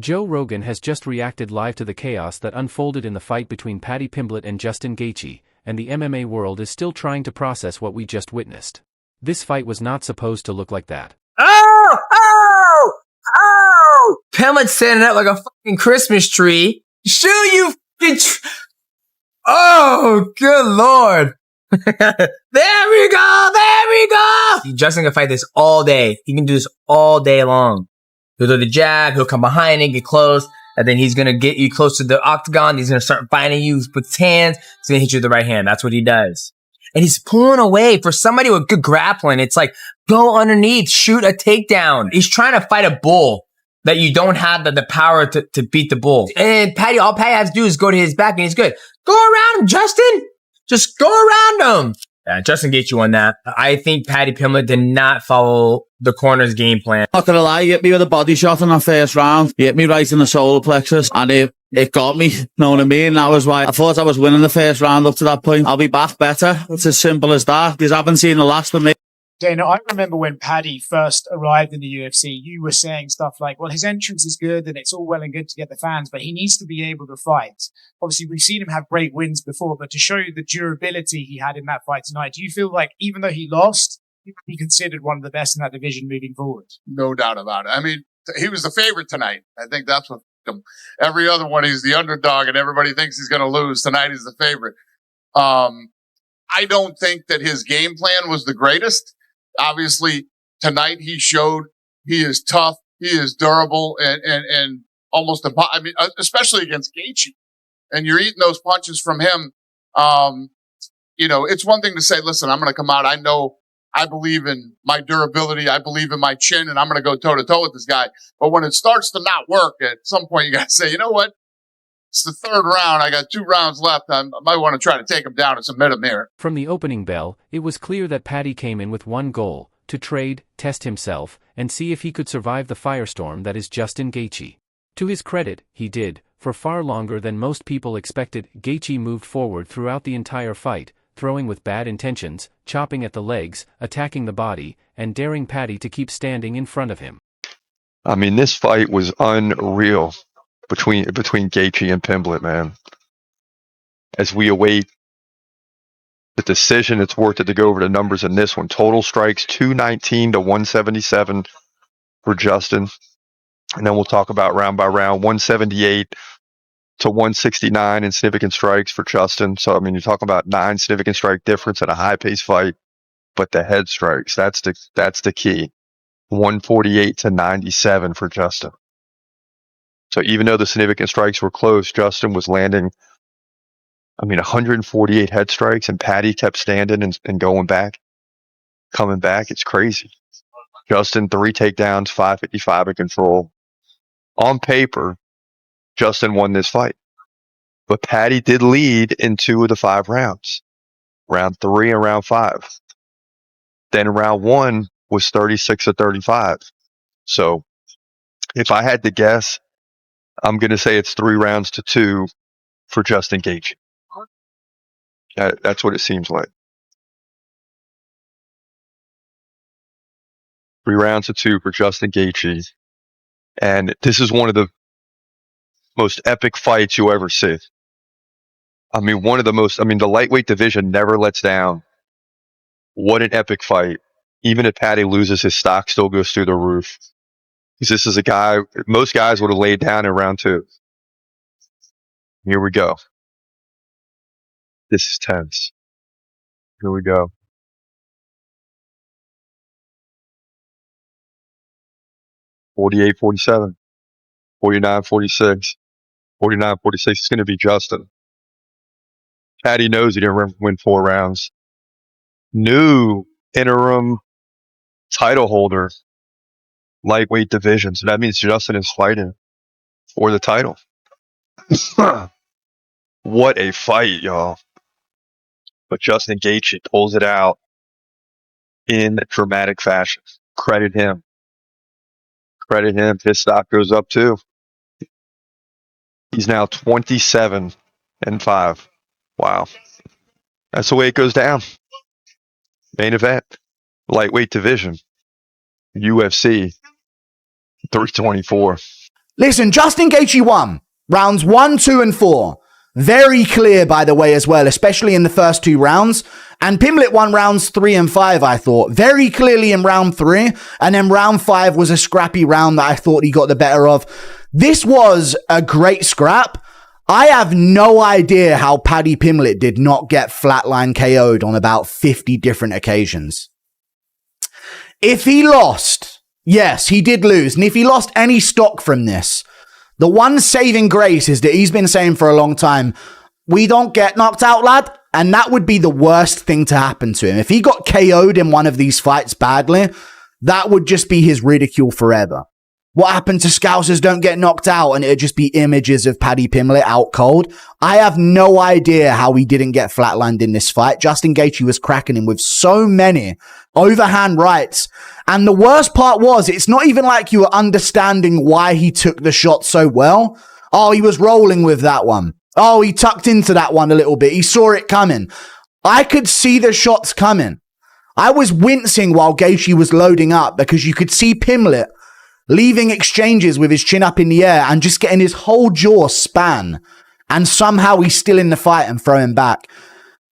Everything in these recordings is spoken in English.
Joe Rogan has just reacted live to the chaos that unfolded in the fight between Paddy Pimblett and Justin Gaethje, and the MMA world is still trying to process what we just witnessed. This fight was not supposed to look like that. Oh! Oh! Oh! Pimblett standing up like a fucking Christmas tree. Shoot, you fucking oh, good lord. There we go! There we go! Justin can fight this all day. He can do this all day long. He'll do the jab, he'll come behind it, get close, and then he's gonna get you close to the octagon. He's gonna start fighting you with his hands. He's gonna hit you with the right hand. That's what he does. And he's pulling away. For somebody with good grappling, it's like, go underneath, shoot a takedown. He's trying to fight a bull that you don't have the power to beat the bull. And all Paddy has to do is go to his back and he's good. Go around him, Justin. Just go around him. Yeah, Justin Gaethje won that. I think Paddy Pimblett did not follow the corner's game plan. Not gonna lie, he hit me with a body shot in that first round. He hit me right in the solar plexus and it got me. Know what I mean? That was why I thought I was winning the first round up to that point. I'll be back better. It's as simple as that. Because I haven't seen the last of me. Dana, I remember when Paddy first arrived in the UFC, you were saying stuff like, well, his entrance is good and it's all well and good to get the fans, but he needs to be able to fight. Obviously, we've seen him have great wins before, but to show you the durability he had in that fight tonight, do you feel like even though he lost, he would be considered one of the best in that division moving forward? No doubt about it. I mean, he was the favorite tonight. I think that's what every other one, he's the underdog and everybody thinks he's going to lose. Tonight he's the favorite. I don't think that his game plan was the greatest. Obviously, tonight he showed he is tough, he is durable, and almost I mean, especially against Gaethje. And you're eating those punches from him. You know, it's one thing to say, listen, I'm going to come out. I know I believe in my durability. I believe in my chin, and I'm going to go toe to toe with this guy. But when it starts to not work, at some point you got to say, you know what? It's the third round. I got 2 rounds left. I might want to try to take him down and submit him here. From the opening bell, it was clear that Paddy came in with one goal: to trade, test himself, and see if he could survive the firestorm that is Justin Gaethje. To his credit, he did. For far longer than most people expected, Gaethje moved forward throughout the entire fight, throwing with bad intentions, chopping at the legs, attacking the body, and daring Paddy to keep standing in front of him. I mean, this fight was unreal between Gaethje and Pimblett, man. As we await the decision, it's worth it to go over the numbers in this one. Total strikes 219 to 177 for Justin. And then we'll talk about round by round. 178 to 169 in significant strikes for Justin. So, I mean, you're talking about 9 significant strike difference in a high-paced fight. But the head strikes, that's the key. 148 to 97 for Justin. So even though the significant strikes were close, Justin was landing, 148 head strikes, and Paddy kept standing and going back, coming back. It's crazy. Justin, 3 takedowns, 555 in control. On paper, Justin won this fight. But Paddy did lead in 2 of the 5 rounds. Round 3 and round 5. Then round 1 was 36 to 35. So if I had to guess, I'm going to say it's 3 rounds to 2 for Justin Gaethje. That's what it seems like. 3 rounds to 2 for Justin Gaethje. And this is one of the most epic fights you'll ever see. The lightweight division never lets down. What an epic fight. Even if Paddy loses, his stock still goes through the roof. Because this is a guy, most guys would have laid down in round 2. Here we go. This is tense. Here we go. $48, $47, $49, $46, $49, $46. It's going to be Justin. Paddy knows he didn't win 4 rounds. New interim title holder, lightweight division. So that means Justin is fighting for the title. What a fight, y'all. But Justin Gaethje pulls it out in dramatic fashion. Credit him. Credit him. His stock goes up too. He's now 27-5. Wow. That's the way it goes down. Main event. Lightweight division. UFC 324. Listen, Justin Gaethje won rounds 1, 2, and 4. Very clear, by the way, as well, especially in the first 2 rounds. And Pimblett won rounds 3 and 5, I thought. Very clearly in round 3. And then round 5 was a scrappy round that I thought he got the better of. This was a great scrap. I have no idea how Paddy Pimblett did not get flatline KO'd on about 50 different occasions. If he lost, yes, he did lose. And if he lost any stock from this, the one saving grace is that he's been saying for a long time, we don't get knocked out, lad. And that would be the worst thing to happen to him. If he got KO'd in one of these fights badly, that would just be his ridicule forever. What happened to Scousers don't get knocked out and it'd just be images of Paddy Pimblett out cold? I have no idea how he didn't get flatlined in this fight. Justin Gaethje was cracking him with so many overhand rights. And the worst part was, it's not even like you were understanding why he took the shot so well. Oh, he was rolling with that one. Oh, he tucked into that one a little bit. He saw it coming. I could see the shots coming. I was wincing while Gaethje was loading up because you could see Pimblett leaving exchanges with his chin up in the air and just getting his whole jaw span. And somehow he's still in the fight and throwing back.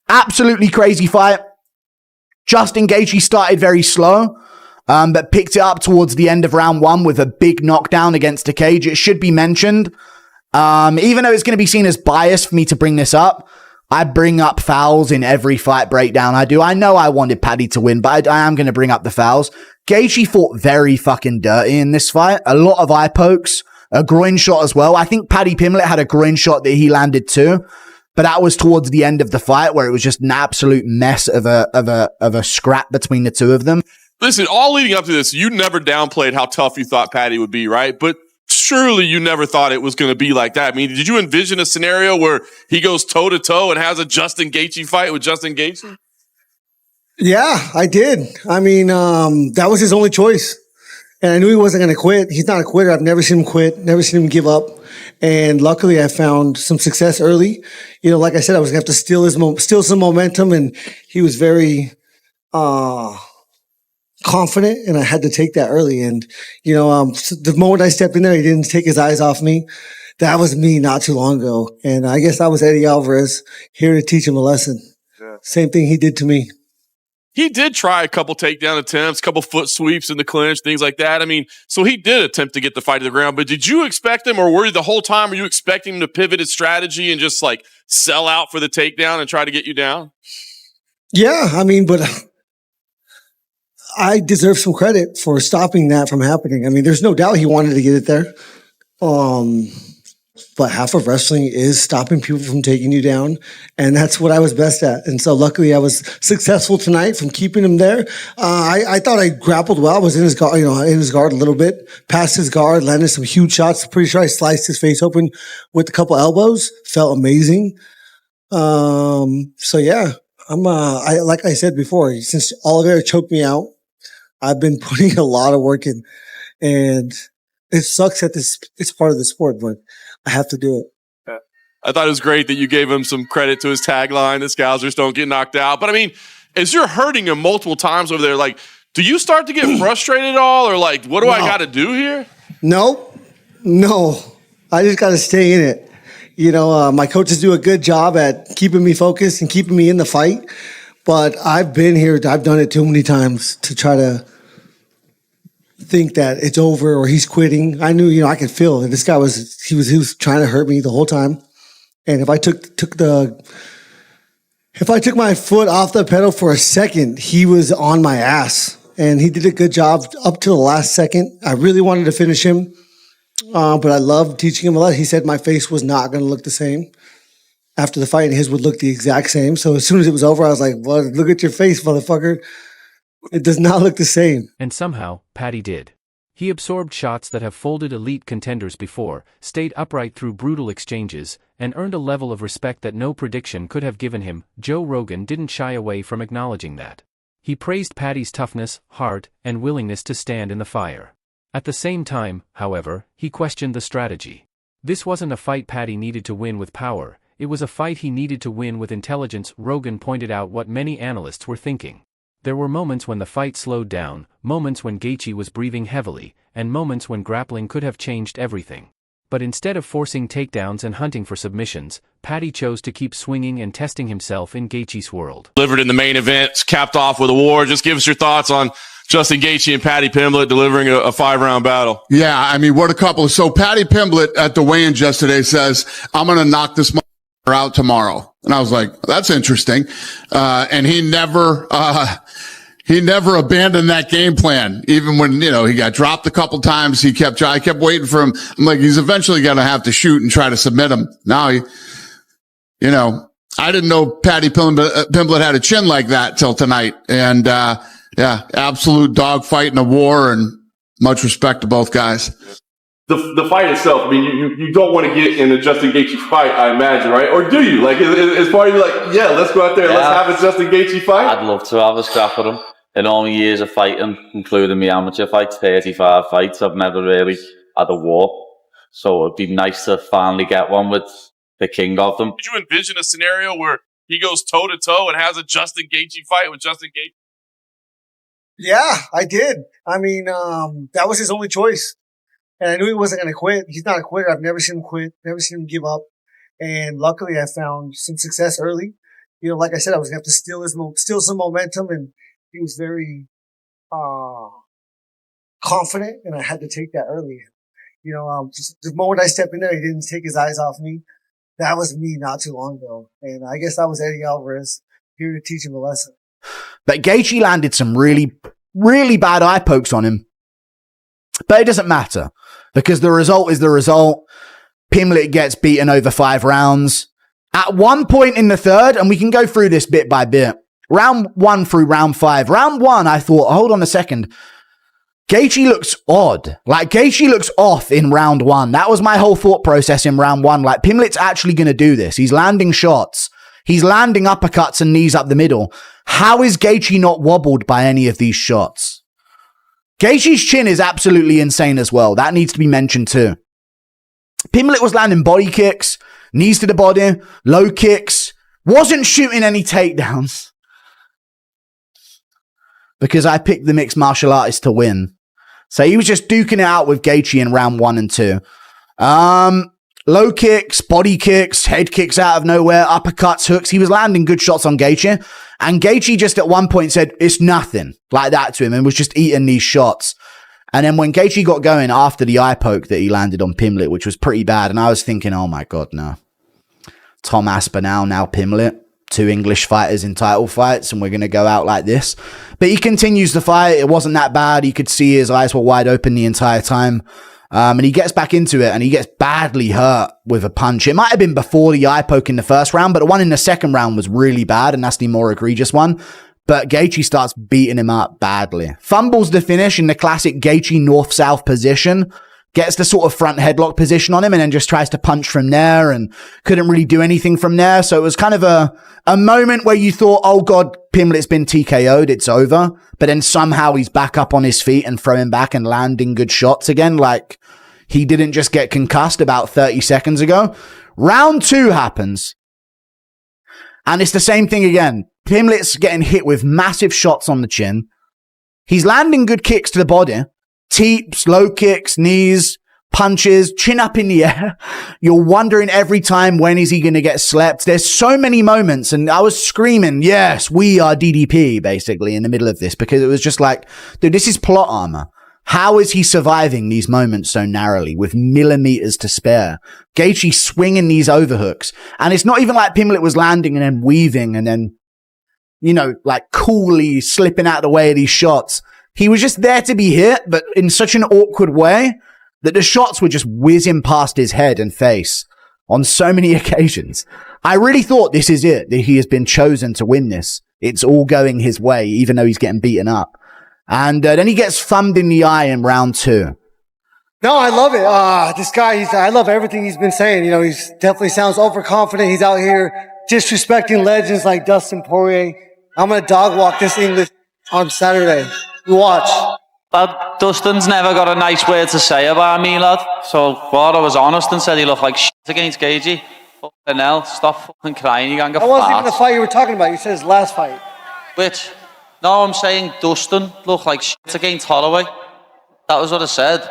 Absolutely crazy fight. Justin Gaethje started very slow, but picked it up towards the end of round 1 with a big knockdown against the cage. It should be mentioned. Even though it's going to be seen as biased for me to bring this up, I bring up fouls in every fight breakdown I do. I know I wanted Paddy to win, but I am going to bring up the fouls. Gaethje fought very fucking dirty in this fight. A lot of eye pokes, a groin shot as well. I think Paddy Pimblett had a groin shot that he landed too, but that was towards the end of the fight where it was just an absolute mess of a scrap between the two of them. Listen, all leading up to this, you never downplayed how tough you thought Paddy would be, right? But surely you never thought it was going to be like that. I mean, did you envision a scenario where he goes toe-to-toe and has a Justin Gaethje fight with Justin Gaethje? Yeah, I did. I mean, that was his only choice. And I knew he wasn't going to quit. He's not a quitter. I've never seen him quit, never seen him give up. And luckily I found some success early. You know, like I said, I was going to have to steal some momentum, and he was very confident, and I had to take that early. And, you know, the moment I stepped in there, he didn't take his eyes off me. That was me not too long ago. And I guess I was Eddie Alvarez here to teach him a lesson. Yeah. Same thing he did to me. He did try a couple takedown attempts, a couple foot sweeps in the clinch, things like that. I mean, so he did attempt to get the fight to the ground, but did you expect him, or were you the whole time, were you expecting him to pivot his strategy and just like sell out for the takedown and try to get you down? Yeah, I mean, but I deserve some credit for stopping that from happening. I mean, there's no doubt he wanted to get it there. But half of wrestling is stopping people from taking you down. And that's what I was best at. And so luckily I was successful tonight from keeping him there. I thought I grappled well. I was in his guard, in his guard a little bit, past his guard, landed some huge shots. Pretty sure I sliced his face open with a couple elbows. Felt amazing. So yeah, like I said before, since Oliveira choked me out, I've been putting a lot of work in, and it sucks that it's part of the sport, but I have to do it. Yeah. I thought it was great that you gave him some credit to his tagline, the Scousers don't get knocked out. But I mean, as you're hurting him multiple times over there, like, do you start to get frustrated at all? Or like, what do I got to do here? No. I just got to stay in it. You know, my coaches do a good job at keeping me focused and keeping me in the fight. But I've been here. I've done it too many times to try to think that it's over or he's quitting. I knew, I could feel that this guy was trying to hurt me the whole time. And if I took my foot off the pedal for a second, he was on my ass. And he did a good job up to the last second. I really wanted to finish him. But I loved teaching him a lot. He said my face was not going to look the same after the fight, and his would look the exact same. So as soon as it was over, I was like, well, look at your face, motherfucker. It does not look the same. And somehow, Paddy did. He absorbed shots that have folded elite contenders before, stayed upright through brutal exchanges, and earned a level of respect that no prediction could have given him. Joe Rogan didn't shy away from acknowledging that. He praised Paddy's toughness, heart, and willingness to stand in the fire. At the same time, however, he questioned the strategy. This wasn't a fight Paddy needed to win with power, it was a fight he needed to win with intelligence. Rogan pointed out what many analysts were thinking. There were moments when the fight slowed down, moments when Gaethje was breathing heavily, and moments when grappling could have changed everything. but instead of forcing takedowns and hunting for submissions, Paddy chose to keep swinging and testing himself in Gaethje's world. Delivered in the main event, capped off with a war. Just give us your thoughts on Justin Gaethje and Paddy Pimblett delivering a 5-round battle. Yeah, I mean, what a couple. So Paddy Pimblett at the weigh-in yesterday says, I'm going to knock this motherfucker out tomorrow. And I was like, that's interesting. And he never abandoned that game plan. Even when, he got dropped a couple times, I kept waiting for him. I'm like, he's eventually going to have to shoot and try to submit him. Now I didn't know Paddy Pimblett had a chin like that till tonight. And, yeah, absolute dogfight in a war, and much respect to both guys. The fight itself, I mean, you don't want to get in a Justin Gaethje fight, I imagine, right? Or do you? Like, is part of you like, yeah, let's go out there, let's have a Justin Gaethje fight? I'd love to have a scrap with him. In all my years of fighting, including my amateur fights, 35 fights, I've never really had a war. So it'd be nice to finally get one with the king of them. Did you envision a scenario where he goes toe-to-toe and has a Justin Gaethje fight with Justin Gaethje? Yeah, I did. I mean, that was his only choice. And I knew he wasn't going to quit. He's not a quitter. I've never seen him quit, never seen him give up. And luckily I found some success early. Like I said, I was going to have to steal some momentum, and he was very, confident, and I had to take that early. Just the moment I stepped in there, he didn't take his eyes off me. That was me not too long ago. And I guess that was Eddie Alvarez here to teach him a lesson. But Gaethje landed some really, really bad eye pokes on him. But it doesn't matter, because the result is the result. Pimblett gets beaten over 5 rounds. At one point in the third, and we can go through this bit by bit, round 1 through round 5. Round 1, I thought, hold on a second. Gaethje looks odd. Like, Gaethje looks off in round 1. That was my whole thought process in round 1. Like, Pimblett's actually going to do this. He's landing shots. He's landing uppercuts and knees up the middle. How is Gaethje not wobbled by any of these shots? Gaethje's chin is absolutely insane as well. That needs to be mentioned too. Pimblett was landing body kicks, knees to the body, low kicks, wasn't shooting any takedowns. Because I picked the mixed martial artist to win. So he was just duking it out with Gaethje in round 1 and 2. Low kicks, body kicks, head kicks out of nowhere, uppercuts, hooks. He was landing good shots on Gaethje. And Gaethje just at one point said, it's nothing, like that to him, and was just eating these shots. And then when Gaethje got going after the eye poke that he landed on Pimblett, which was pretty bad, and I was thinking, oh my God, no. Tom Aspinall, now Pimblett. 2 English fighters in title fights, and we're going to go out like this. But he continues the fight. It wasn't that bad. You could see his eyes were wide open the entire time. And he gets back into it, and he gets badly hurt with a punch. It might have been before the eye poke in the first round, but the one in the second round was really bad, and that's the more egregious one. But Gaethje starts beating him up badly. Fumbles the finish in the classic Gaethje north-south position. Gets the sort of front headlock position on him, and then just tries to punch from there, and couldn't really do anything from there. So it was kind of a moment where you thought, oh God, Pimblett's been TKO'd, it's over. But then somehow he's back up on his feet and throwing back and landing good shots again. Like, he didn't just get concussed about 30 seconds ago. Round 2 happens. And it's the same thing again. Pimblett's getting hit with massive shots on the chin. He's landing good kicks to the body. Teeps, low kicks, knees, punches, chin up in the air. You're wondering every time, when is he going to get slept? There's so many moments, and I was screaming, yes, we are DDP, basically, in the middle of this, because it was just like, dude, this is plot armor. How is he surviving these moments so narrowly with millimeters to spare? Gaethje swinging these overhooks. And it's not even like Pimblett was landing and then weaving and then, like coolly slipping out of the way of these shots. He was just there to be hit, but in such an awkward way that the shots were just whizzing past his head and face on so many occasions. I really thought this is it, that he has been chosen to win this. It's all going his way, even though he's getting beaten up. And then he gets thumbed in the eye in round 2. No, I love it. This guy, I love everything he's been saying. He's definitely sounds overconfident. He's out here disrespecting legends like Dustin Poirier. I'm going to dog walk this English on Saturday. Watch. Lad, Dustin's never got a nice word to say about me, lad. So, I was honest and said he looked like shit against Gaethje. Fucking hell, stop fucking crying, you can't get That wasn't even the fight you were talking about. You said his last fight. Which? No, I'm saying Dustin looked like shit against Holloway. That was what I said.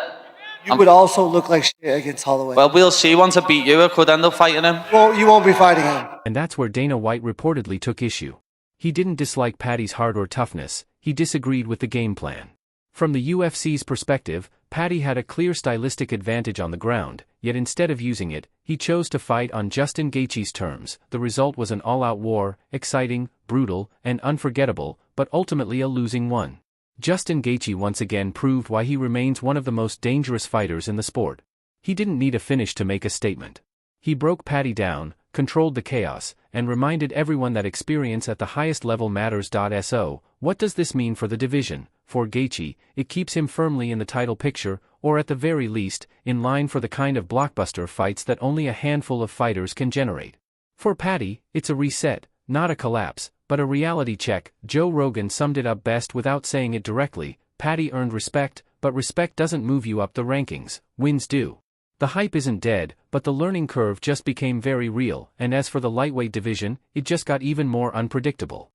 You would also look like shit against Holloway. Well, we'll see. Once I beat you, I could end up fighting him. Well, you won't be fighting him. And that's where Dana White reportedly took issue. He didn't dislike Paddy's heart or toughness, he disagreed with the game plan. From the UFC's perspective, Paddy had a clear stylistic advantage on the ground, yet instead of using it, he chose to fight on Justin Gaethje's terms. The result was an all-out war, exciting, brutal, and unforgettable, but ultimately a losing one. Justin Gaethje once again proved why he remains one of the most dangerous fighters in the sport. He didn't need a finish to make a statement. He broke Paddy down, controlled the chaos, and reminded everyone that experience at the highest level matters. So, what does this mean for the division? For Gaethje, it keeps him firmly in the title picture, or at the very least, in line for the kind of blockbuster fights that only a handful of fighters can generate. For Paddy, it's a reset, not a collapse, but a reality check. Joe Rogan summed it up best without saying it directly: Paddy earned respect, but respect doesn't move you up the rankings, wins do. The hype isn't dead, but the learning curve just became very real, and as for the lightweight division, it just got even more unpredictable.